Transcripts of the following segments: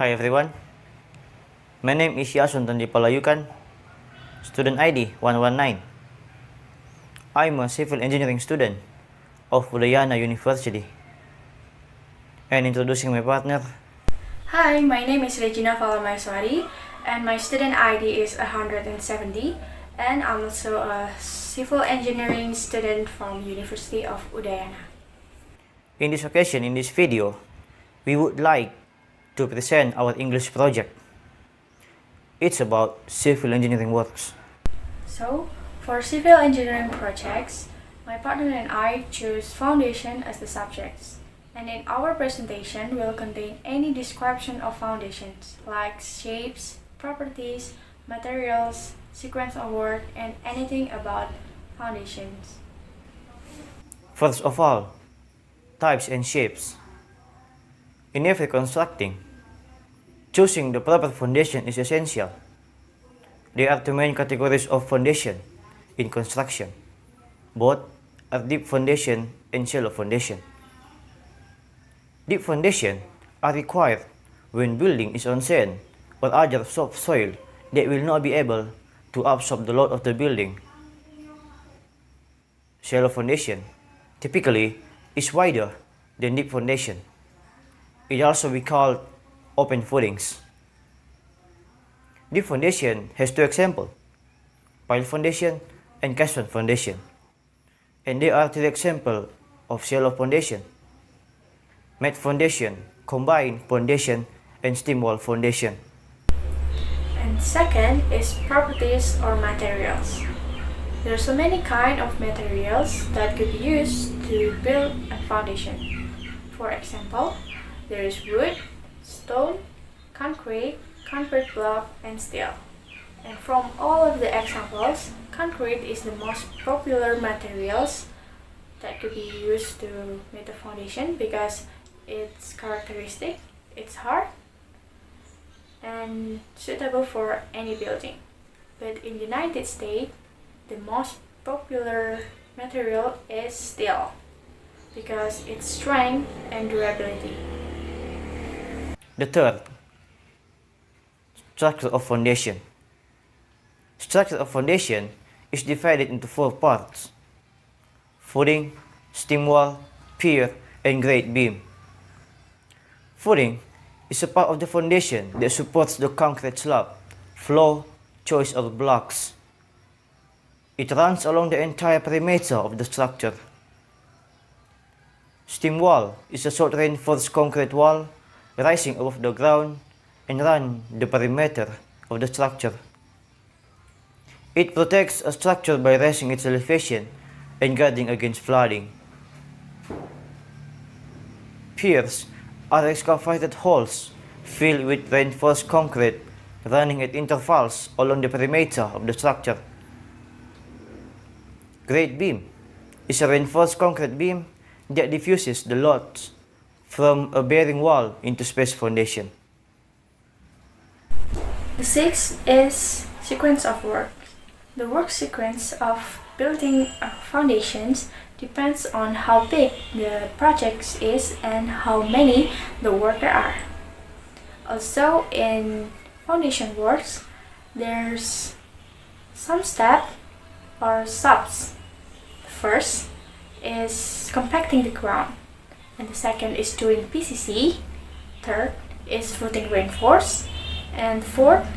Hi everyone, my name is Yason Tandi Palayukan, student ID 119. I'm a civil engineering student of Udayana University. And introducing my partner. Hi, my name is Regina Fala Maheswari and my student ID is 170 and I'm also a civil engineering student from University of Udayana. In this occasion, in this video, we would like to present our English project. It's about civil engineering works. So, for civil engineering projects, my partner and I choose foundation as the subjects. And in our presentation will contain any description of foundations like shapes, properties, materials, sequence of work, and anything about foundations. First of all, types and shapes. In every constructing, choosing the proper foundation is essential. There are two main categories of foundation in construction. Both are deep foundation and shallow foundation. Deep foundation are required when building is on sand or other soft soil that will not be able to absorb the load of the building. Shallow foundation typically is wider than deep foundation. It also be called open footings. Deep foundation has two examples, pile foundation and caisson foundation. And there are three examples of shallow foundation: mat foundation, combined foundation, and steam wall foundation. And second is properties or materials. There are so many kinds of materials that could be used to build a foundation. For example, there is wood, stone, concrete block, and steel. And from all of the examples, concrete is the most popular materials that could be used to make the foundation because its characteristic, it's hard and suitable for any building. But in the United States, the most popular material is steel because its strength and durability. The third, structure of foundation. Structure of foundation is divided into four parts: footing, steam wall, pier, and grade beam. Footing is a part of the foundation that supports the concrete slab, floor, choice of blocks. It runs along the entire perimeter of the structure. Steam wall is a short reinforced concrete wall rising above the ground and run the perimeter of the structure. It protects a structure by raising its elevation and guarding against flooding. Piers are excavated holes filled with reinforced concrete running at intervals along the perimeter of the structure. Grade beam is a reinforced concrete beam that diffuses the loads from a bearing wall into space foundation. The sixth is sequence of work. The work sequence of building foundations depends on how big the project is and how many the workers are. Also, in foundation works, there's some step or subs. The first is compacting the ground, and the second is doing PCC. Third is footing reinforced, and fourth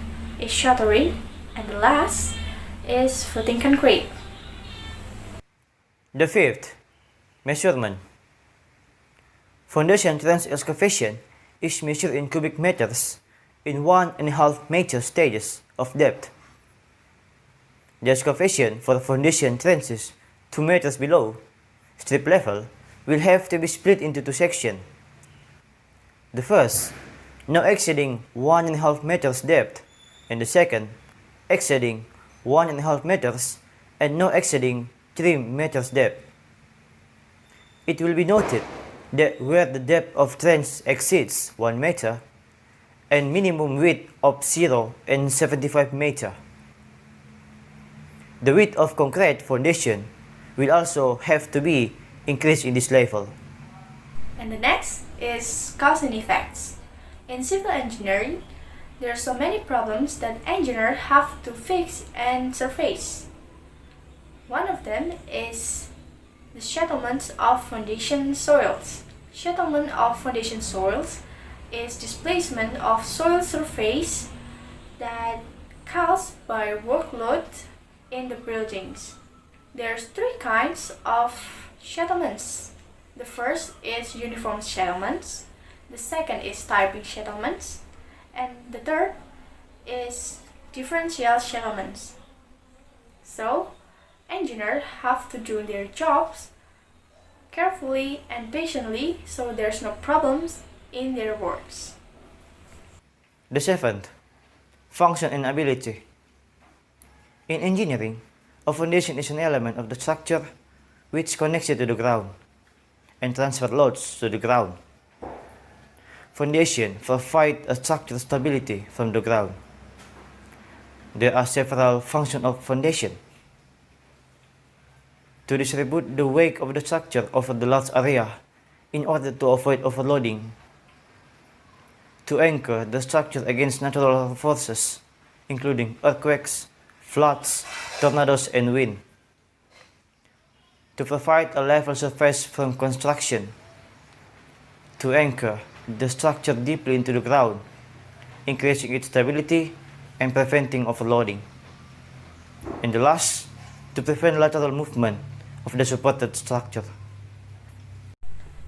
is shuttering, and the last is footing concrete. The fifth, measurement. Foundation trench excavation is measured in cubic meters in 1.5 meter stages of depth. The excavation for foundation trenches 2 meters below strip level will have to be split into two sections. The first, no exceeding 1.5 meters depth, and the second, exceeding 1.5 meters and no exceeding 3 meters depth. It will be noted that where the depth of trench exceeds 1 meter and minimum width of 0 and 75 meter, the width of concrete foundation will also have to be increased in this level. And the next is cause and effects. In civil engineering, there are so many problems that engineers have to fix and surface. One of them is the settlement of foundation soils. Settlement of foundation soils is displacement of soil surface that caused by workload in the buildings. There's three kinds of settlements. The first is uniform settlements, the second is typing settlements, and the third is differential settlements. So, engineers have to do their jobs carefully and patiently so there's no problems in their works. The seventh, function and ability. In engineering, a foundation is an element of the structure which connects it to the ground and transfer loads to the ground. Foundation provide a structural stability from the ground. There are several functions of foundation. To distribute the weight of the structure over the large area in order to avoid overloading. To anchor the structure against natural forces, including earthquakes, floods, tornadoes, and wind. To provide a level surface from construction. To anchor the structure deeply into the ground, increasing its stability and preventing overloading. And the last, to prevent lateral movement of the supported structure.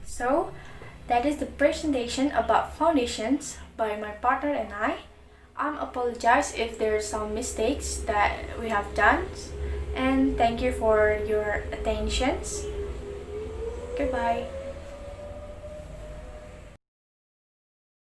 So, that is the presentation about foundations by my partner and I. Apologize if there are some mistakes that we have done, and thank you for your attentions. Goodbye.